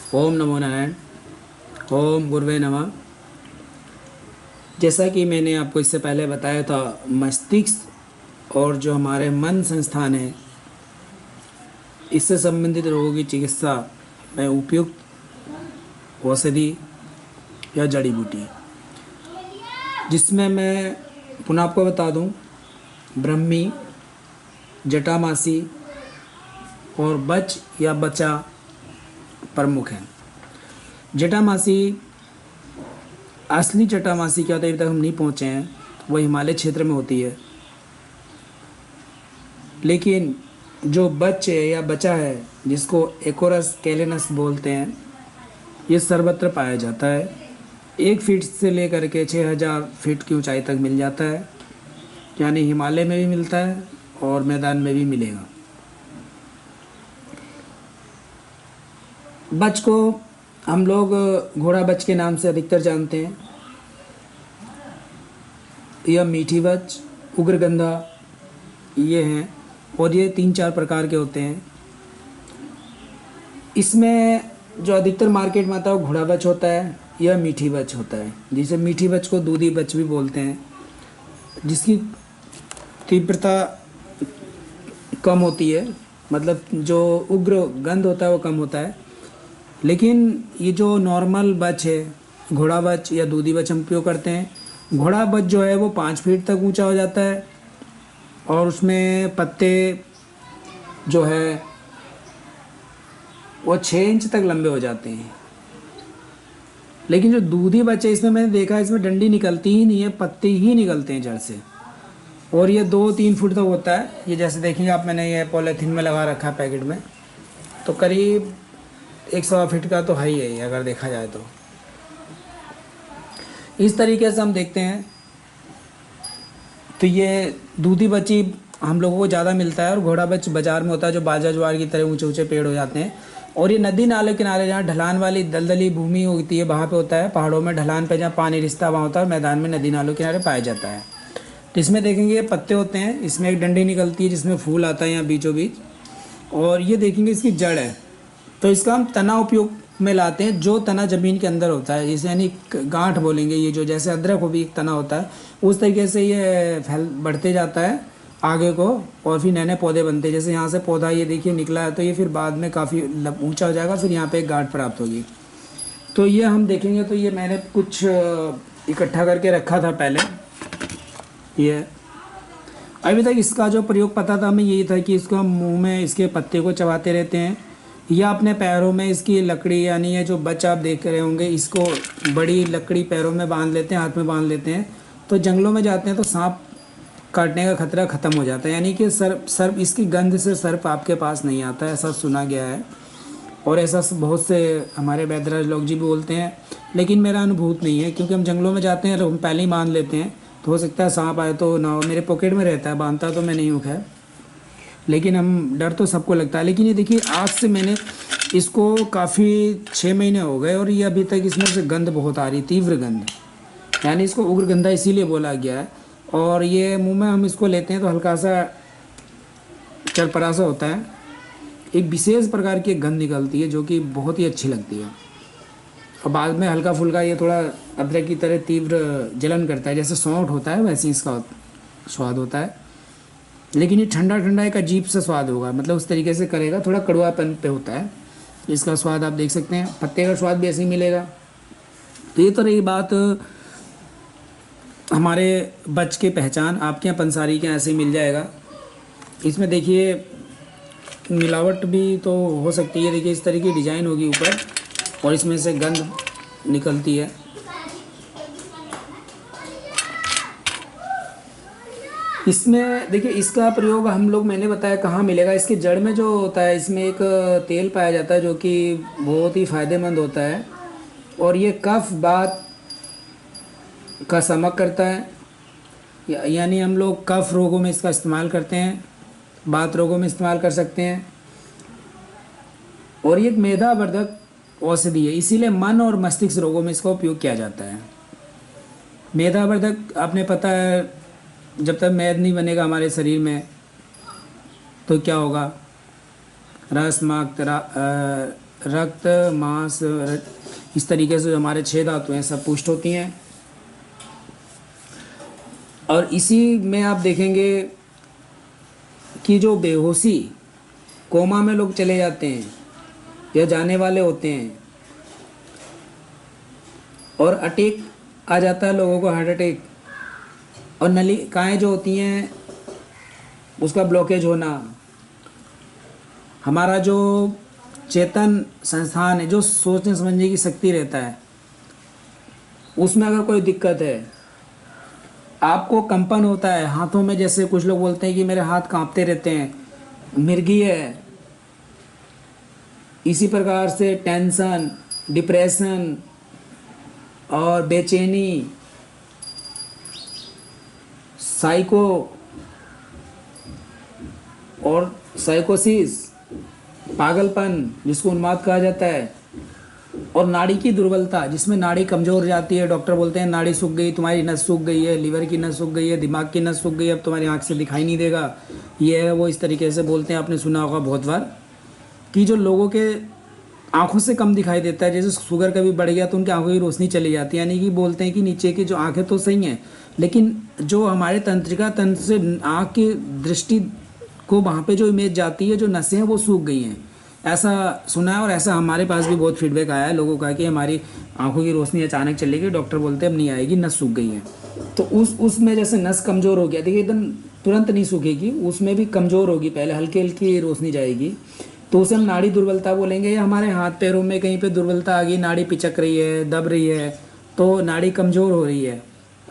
ओम नमो नारायण। ओम गुरुवे नमः। जैसा कि मैंने आपको इससे पहले बताया था, मस्तिष्क और जो हमारे मन संस्थान है, इससे संबंधित रोगों की चिकित्सा में उपयुक्त औषधि या जड़ी बूटी, जिसमें मैं पुनः आपको बता दूं, ब्रह्मी, जटामासी और बच या बचा प्रमुख हैं। जटामासी, असली जटामासी क्या होता है, अभी तक हम नहीं पहुँचे हैं। वो हिमालय क्षेत्र में होती है। लेकिन जो बच है या बचा है, जिसको एकोरस कैलेनस बोलते हैं, ये सर्वत्र पाया जाता है। 1 फीट से लेकर के 6000 फीट की ऊंचाई तक मिल जाता है। यानी हिमालय में भी मिलता है और मैदान में भी मिलेगा। बच को हम लोग घोड़ा बच के नाम से अधिकतर जानते हैं। यह मीठी बच, उग्रगंधा, ये हैं। और ये 3-4 प्रकार के होते हैं। इसमें जो अधिकतर मार्केट में आता है वो घोड़ा बच होता है, यह मीठी बच होता है, जिसे मीठी बच को दूधी बच भी बोलते हैं, जिसकी तीव्रता कम होती है। मतलब जो उग्र गंध होता है वो कम होता है। लेकिन ये जो नॉर्मल बच है, घोड़ा बच या दूधी बच हम उपयोग करते हैं। घोड़ा बच जो है वो 5 फीट तक ऊंचा हो जाता है और उसमें पत्ते जो है वो 6 इंच तक लंबे हो जाते हैं। लेकिन जो दूधी बच है, इसमें मैंने देखा है, इसमें डंडी निकलती ही नहीं है, पत्ते ही निकलते हैं जड़ से। और ये 2-3 फुट तक होता है। ये जैसे देखेंगे आप, मैंने ये पॉलीथीन में लगा रखा है पैकेट में, तो करीब 1-1.25 फीट का तो है ही है अगर देखा जाए तो। इस तरीके से हम देखते हैं तो ये दूधी बची हम लोगों को ज़्यादा मिलता है और घोड़ा बच बाज़ार में होता है, जो बाजा ज्वार की तरह ऊंचे ऊंचे पेड़ हो जाते हैं। और ये नदी नाले किनारे जहाँ ढलान वाली दलदली भूमि होती है वहाँ पे होता है। पहाड़ों में ढलान पे जहाँ पानी रिसता वहाँ होता है, और मैदान में नदी नालों किनारे पाया जाता है। तो इसमें देखेंगे ये पत्ते होते हैं, इसमें एक डंडी निकलती है जिसमें फूल आता है यहाँ बीचों बीच, और ये देखेंगे इसकी जड़ है। तो इसका हम तना उपयोग में लाते हैं, जो तना ज़मीन के अंदर होता है, जिसे यानी गांठ बोलेंगे। ये जो जैसे अदरक को भी एक तना होता है, उस तरीके से ये फैल बढ़ते जाता है आगे को, और फिर नए नए पौधे बनते हैं। जैसे यहाँ से पौधा ये देखिए निकला है, तो ये फिर बाद में काफ़ी ऊंचा हो जाएगा, फिर यहाँ पे एक गांठ प्राप्त होगी। तो ये हम देखेंगे, तो ये मैंने कुछ इकट्ठा करके रखा था पहले। ये अभी तक इसका जो प्रयोग पता था हमें यही था कि इसको हम मुंह में इसके पत्ते को चबाते रहते हैं, या अपने पैरों में इसकी लकड़ी, यानी ये जो बच आप देख रहे होंगे, इसको बड़ी लकड़ी पैरों में बांध लेते हैं, हाथ में बांध लेते हैं। तो जंगलों में जाते हैं तो सांप काटने का खतरा ख़त्म हो जाता है। यानी कि सर्प इसकी गंध से सर्प आपके पास नहीं आता है, ऐसा सुना गया है। और ऐसा बहुत से हमारे वैद्यराज लोग जी भी बोलते हैं। लेकिन मेरा अनुभूत नहीं है, क्योंकि हम जंगलों में जाते हैं तो हम पहले ही बांध लेते हैं। तो हो सकता है सांप आए तो ना हो, मेरे पॉकेट में रहता है, बांधता तो मैं नहीं हूँ खैर। लेकिन हम डर तो सबको लगता है। लेकिन ये देखिए, आज से मैंने इसको काफ़ी 6 महीने हो गए और ये अभी तक इसमें से गंध बहुत आ रही, तीव्र गंध। यानी इसको उग्रगंधा इसीलिए बोला गया है। और ये मुंह में हम इसको लेते हैं तो हल्का सा चरपरासा होता है, एक विशेष प्रकार की गंध निकलती है जो कि बहुत ही अच्छी लगती है। और बाद में हल्का फुल्का ये थोड़ा अदरक की तरह तीव्र जलन करता है, जैसे सौंठ होता है वैसे इसका स्वाद होता है। लेकिन ये ठंडा ठंडा एक अजीब सा स्वाद होगा, मतलब उस तरीके से करेगा, थोड़ा कड़वापन पे होता है इसका स्वाद। आप देख सकते हैं पत्ते का स्वाद भी ऐसे ही मिलेगा। तो ये तो रही बात हमारे बच के पहचान। आपके यहाँ पंसारी के यहाँ ऐसे ही मिल जाएगा। इसमें देखिए मिलावट भी तो हो सकती है। देखिए इस तरह की डिज़ाइन होगी ऊपर और इसमें से गंध निकलती है। इसमें देखिए इसका प्रयोग हम लोग, मैंने बताया कहाँ मिलेगा। इसके जड़ में जो होता है, इसमें एक तेल पाया जाता है जो कि बहुत ही फ़ायदेमंद होता है, और ये कफ बात का शमन करता है। यानी हम लोग कफ रोगों में इसका इस्तेमाल करते हैं, बात रोगों में इस्तेमाल कर सकते हैं। और ये एक मेधावर्धक औषधि है, इसीलिए मन और मस्तिष्क रोगों में इसका उपयोग किया जाता है। मेधावर्धक, आपने पता है जब तक मैद नहीं बनेगा हमारे शरीर में तो क्या होगा, रस मांग रक्त, मांस, इस तरीके से जो हमारे 6 धातु हैं सब पुष्ट होती हैं। और इसी में आप देखेंगे कि जो बेहोशी, कोमा में लोग चले जाते हैं या जाने वाले होते हैं, और अटैक आ जाता है लोगों को, हार्ट अटैक, और नलिकाएँ जो होती हैं उसका ब्लॉकेज होना, हमारा जो चेतन संस्थान है, जो सोचने समझने की शक्ति रहता है, उसमें अगर कोई दिक्कत है, आपको कंपन होता है हाथों में, जैसे कुछ लोग बोलते हैं कि मेरे हाथ कांपते रहते हैं, मिर्गी है, इसी प्रकार से टेंशन, डिप्रेशन और बेचैनी, साइको और साइकोसिस, पागलपन जिसको उन्माद कहा जाता है, और नाड़ी की दुर्बलता जिसमें नाड़ी कमज़ोर हो जाती है। डॉक्टर बोलते हैं नाड़ी सूख गई, तुम्हारी नस सूख गई है, लीवर की नस सूख गई है, दिमाग की नस सूख गई है, अब तुम्हारी आँख से दिखाई नहीं देगा, ये है वो, इस तरीके से बोलते हैं। आपने सुना होगा बहुत बार कि जो लोगों के आँखों से कम दिखाई देता है, जैसे शुगर कभी बढ़ गया तो उनकी आँखों की रोशनी चली जाती है, यानी कि बोलते हैं कि नीचे की जो आँखें तो सही हैं, लेकिन जो हमारे तंत्रिका तंत्र से आँख की दृष्टि को वहाँ पे जो इमेज जाती है, जो नसें हैं वो सूख गई हैं, ऐसा सुना है। और ऐसा हमारे पास भी बहुत फीडबैक आया है लोगों का कि हमारी आंखों की रोशनी अचानक चली गई, डॉक्टर बोलते हैं अब नहीं आएगी, नस सूख गई है। तो उसमें जैसे नस कमज़ोर हो गया, देखिए एकदम तुरंत नहीं सूखेगी, उसमें भी कमज़ोर होगी, पहले हल्की हल्की रोशनी जाएगी, तो उसे हम नाड़ी दुर्बलता बोलेंगे। या हमारे हाथ पैरों में कहीं पर दुर्बलता आ गई, नाड़ी पिचक रही है, दब रही है, तो नाड़ी कमज़ोर हो रही है,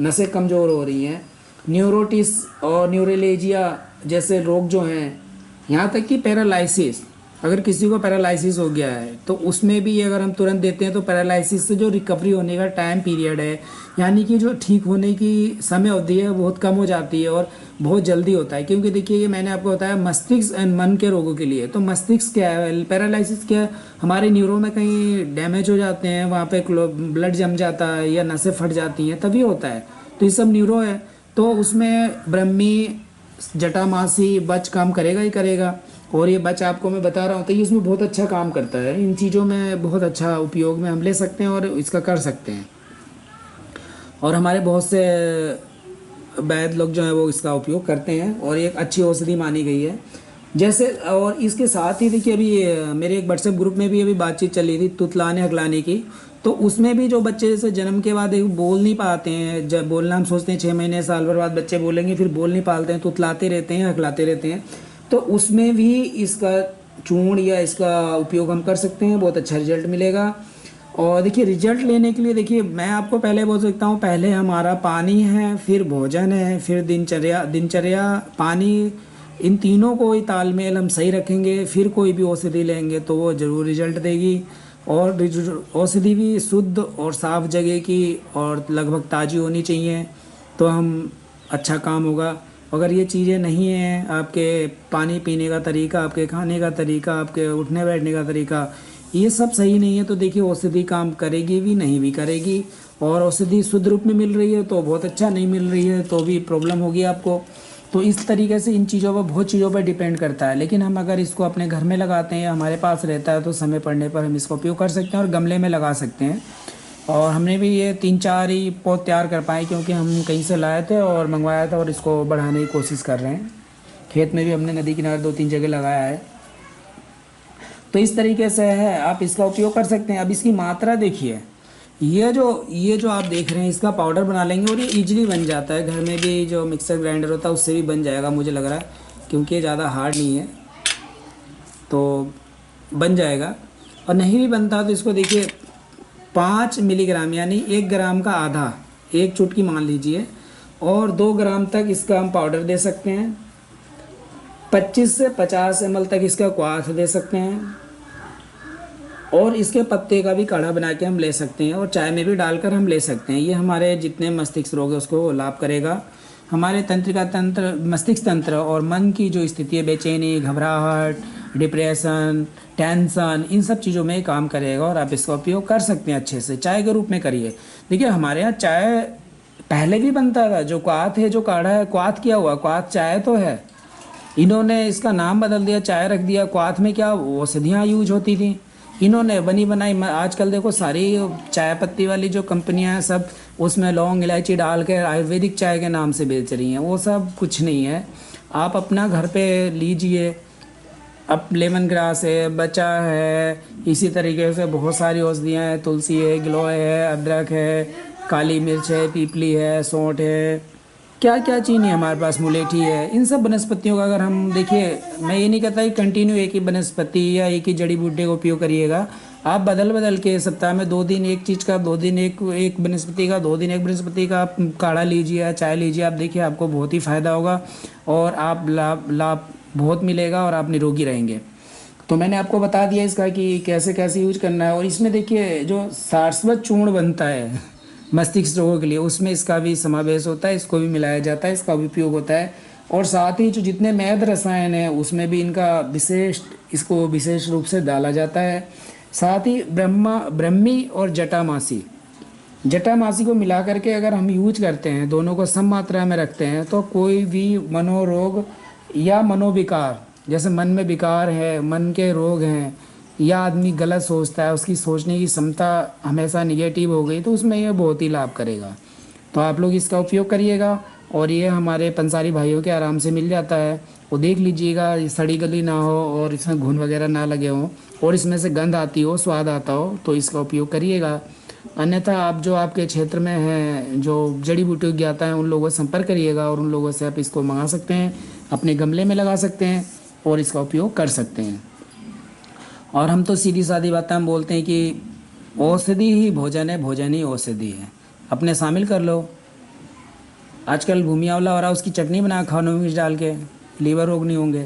नसें कमज़ोर हो रही हैं। न्यूरोटिस और न्यूरोलेजिया जैसे रोग जो हैं, यहाँ तक कि पैरालाइसिस, अगर किसी को पैरालाइसिस हो गया है तो उसमें भी अगर हम तुरंत देते हैं तो पैरालाइसिस से जो रिकवरी होने का टाइम पीरियड है, यानी कि जो ठीक होने की समय अवधि है, बहुत कम हो जाती है और बहुत जल्दी होता है। क्योंकि देखिए ये मैंने आपको बताया मस्तिष्क एंड मन के रोगों के लिए, तो मस्तिष्क क्या है, पैरालाइसिस क्या है, हमारे न्यूरो में कहीं डैमेज हो जाते हैं, वहाँ पे ब्लड जम जाता है या नसें फट जाती हैं, तभी होता है। तो ये सब न्यूरो है, तो उसमें ब्रह्मी, जटामासी, बच काम करेगा ही करेगा। और ये बच आपको मैं बता रहा हूँ तो ये इसमें बहुत अच्छा काम करता है, इन चीज़ों में बहुत अच्छा उपयोग में हम ले सकते हैं और इसका कर सकते हैं। और हमारे बहुत से वैद्य लोग जो हैं वो इसका उपयोग करते हैं और ये एक अच्छी औषधि मानी गई है। जैसे और इसके साथ ही देखिए अभी मेरे एक व्हाट्सएप ग्रुप में भी अभी बातचीत चली थी तुतलाने हकलाने की, तो उसमें भी जो बच्चे जैसे जन्म के बाद एक बोल नहीं पाते हैं, जब बोलना हम सोचते हैं 6 महीने साल भर बाद बच्चे बोलेंगे, फिर बोल नहीं पाते हैं, तुतलाते रहते हैं, हकलाते रहते हैं, तो उसमें भी इसका चूर्ण या इसका उपयोग हम कर सकते हैं, बहुत अच्छा रिजल्ट मिलेगा। और देखिए रिजल्ट लेने के लिए देखिए मैं आपको पहले बोल सकता हूँ, पहले हमारा पानी है, फिर भोजन है, फिर दिनचर्या पानी, इन तीनों को ही तालमेल हम सही रखेंगे, फिर कोई भी औषधि लेंगे तो वो ज़रूर रिजल्ट देगी। और औषधि भी शुद्ध और साफ़ जगह की और लगभग ताज़ी होनी चाहिए, तो हम अच्छा काम होगा। अगर ये चीज़ें नहीं हैं, आपके पानी पीने का तरीका, आपके खाने का तरीका, आपके उठने बैठने का तरीका, ये सब सही नहीं है, तो देखिए औषधि काम करेगी भी नहीं भी करेगी। और औषधि शुद्ध रूप में मिल रही है तो बहुत अच्छा, नहीं मिल रही है तो भी प्रॉब्लम होगी आपको। तो इस तरीके से इन चीज़ों पर, बहुत चीज़ों पर डिपेंड करता है। लेकिन हम अगर इसको अपने घर में लगाते हैं या हमारे पास रहता है तो समय पड़ने पर हम इसका उपयोग कर सकते हैं और गमले में लगा सकते हैं। और हमने भी ये 3-4 ही पौध तैयार कर पाए क्योंकि हम कहीं से लाए थे और मंगवाया था और इसको बढ़ाने की कोशिश कर रहे हैं। खेत में भी हमने नदी किनारे 2-3 जगह लगाया है। तो इस तरीके से है, आप इसका उपयोग कर सकते हैं। अब इसकी मात्रा देखिए, ये जो आप देख रहे हैं इसका पाउडर बना लेंगे और ये इजीली बन जाता है, घर में भी जो मिक्सर ग्राइंडर होता है उससे भी बन जाएगा मुझे लग रहा है, क्योंकि ये ज़्यादा हार्ड नहीं है तो बन जाएगा। और नहीं भी बनता तो इसको देखिए 5 मिलीग्राम यानी 1 ग्राम का आधा, 1 चुटकी मान लीजिए, और 2 ग्राम तक इसका हम पाउडर दे सकते हैं। 25 से 50 ml तक इसका क्वाथ दे सकते हैं और इसके पत्ते का भी काढ़ा बना के हम ले सकते हैं और चाय में भी डालकर हम ले सकते हैं। ये हमारे जितने मस्तिष्क रोग है उसको लाभ करेगा। हमारे तंत्रिका तंत्र, मस्तिष्क तंत्र और मन की जो स्थिति है, बेचैनी, घबराहट, डिप्रेशन, टेंशन, इन सब चीज़ों में काम करेगा और आप इसका उपयोग कर सकते हैं अच्छे से। चाय के रूप में करिए। देखिए हमारे यहाँ चाय पहले भी बनता था, जो क्वाथ है, जो काढ़ा है, क्वाथ क्या हुआ, क्वाथ चाय तो है, इन्होंने इसका नाम बदल दिया, चाय रख दिया। क्वाथ में क्या औषधियाँ यूज होती थी, इन्होंने बनी बनाई आजकल देखो सारी चाय पत्ती वाली जो कंपनियां हैं सब उसमें लौंग इलायची डाल के आयुर्वेदिक चाय के नाम से बेच रही हैं, वो सब कुछ नहीं है। आप अपना घर पे लीजिए, अब लेमन ग्रास है, बचा है, इसी तरीके से बहुत सारी औषधियाँ हैं, तुलसी है, गिलोय है, अदरक है, काली मिर्च है, पीपली है, सौंठ है, क्या क्या चीज़ नहीं है हमारे पास, मुलेठी है। इन सब वनस्पतियों का अगर हम देखिए, मैं ये नहीं कहता कि कंटिन्यू एक ही वनस्पति या एक ही जड़ी बूटी का उपयोग करिएगा। आप बदल बदल के सप्ताह में 2 दिन एक चीज़ का, 2 दिन एक वनस्पति का, 2 दिन एक वनस्पति का आप काढ़ा लीजिए या चाय लीजिए, आप देखिए आपको बहुत ही फ़ायदा होगा और आप लाभ लाभ बहुत मिलेगा और आप निरोगी रहेंगे। तो मैंने आपको बता दिया इसका कि कैसे कैसे यूज करना है। और इसमें देखिए जो सारस्वत चूर्ण बनता है मस्तिष्क रोगों के लिए, उसमें इसका भी समावेश होता है, इसको भी मिलाया जाता है, इसका भी उपयोग होता है। और साथ ही जो जितने मैद रसायन हैं उसमें भी इनका इसको विशेष रूप से डाला जाता है। साथ ही ब्रह्मी और जटामासी को मिला करके अगर हम यूज करते हैं, दोनों को सम मात्रा में रखते हैं, तो कोई भी मनोरोग या मनोविकार, जैसे मन में विकार है, मन के रोग हैं, या आदमी गलत सोचता है, उसकी सोचने की क्षमता हमेशा निगेटिव हो गई, तो उसमें यह बहुत ही लाभ करेगा। तो आप लोग इसका उपयोग करिएगा। और ये हमारे पंसारी भाइयों के आराम से मिल जाता है, वो देख लीजिएगा, सड़ी गली ना हो और इसमें घुन वगैरह ना लगे हों और इसमें से गंध आती हो, स्वाद आता हो, तो इसका उपयोग करिएगा। अन्यथा आप जो आपके क्षेत्र में हैं, जो जड़ी बूटी ज्ञाता हैं, उन लोगों से संपर्क करिएगा और उन लोगों से आप इसको मंगा सकते हैं, अपने गमले में लगा सकते हैं और इसका उपयोग कर सकते हैं। और हम तो सीधी सादी बातें हम बोलते हैं कि औषधि ही भोजन है, भोजन ही औषधि है, अपने शामिल कर लो। आजकल भूमि आंवला हो रहा है, उसकी चटनी बना खाओ नमक मिर्च डाल के, लीवर रोग नहीं होंगे।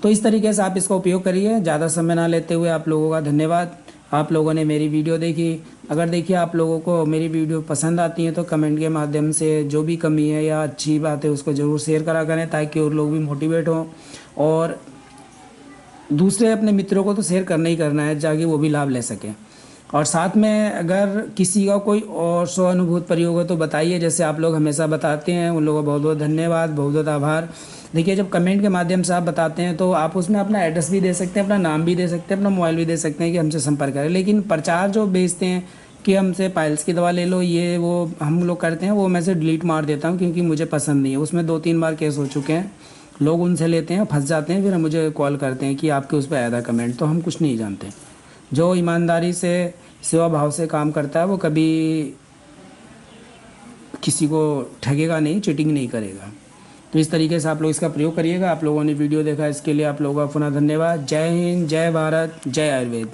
तो इस तरीके से आप इसका उपयोग करिए। ज़्यादा समय ना लेते हुए आप लोगों का धन्यवाद। आप लोगों ने मेरी वीडियो देखी। अगर देखिए आप लोगों को मेरी वीडियो पसंद आती है तो कमेंट के माध्यम से जो भी कमी है या अच्छी बात है उसको ज़रूर शेयर करा करें, ताकि और लोग भी मोटिवेट हों। और दूसरे अपने मित्रों को तो शेयर करना ही करना है, ताकि वो भी लाभ ले सकें। और साथ में अगर किसी का कोई और स्वानुभूत प्रयोग हो तो बताइए, जैसे आप लोग हमेशा बताते हैं, उन लोगों का बहुत बहुत धन्यवाद, बहुत बहुत आभार। देखिए जब कमेंट के माध्यम से आप बताते हैं तो आप उसमें अपना एड्रेस भी दे सकते हैं, अपना नाम भी दे सकते हैं, अपना मोबाइल भी दे सकते हैं कि हमसे संपर्क करें। लेकिन प्रचार जो भेजते हैं कि हमसे पाइल्स की दवा ले लो, ये वो हम लोग करते हैं, वो मैं से डिलीट मार देता हूँ, क्योंकि मुझे पसंद नहीं है। उसमें 2-3 बार केस हो चुके हैं, लोग उनसे लेते हैं, फंस जाते हैं, फिर मुझे कॉल करते हैं कि आपके उस पर आया था कमेंट। तो हम कुछ नहीं जानते। जो ईमानदारी से सेवा भाव से काम करता है वो कभी किसी को ठगेगा नहीं, चीटिंग नहीं करेगा। तो इस तरीके से आप लोग इसका प्रयोग करिएगा। आप लोगों ने वीडियो देखा, इसके लिए आप लोगों का पुनः धन्यवाद। जय हिंद, जय भारत, जय आयुर्वेद।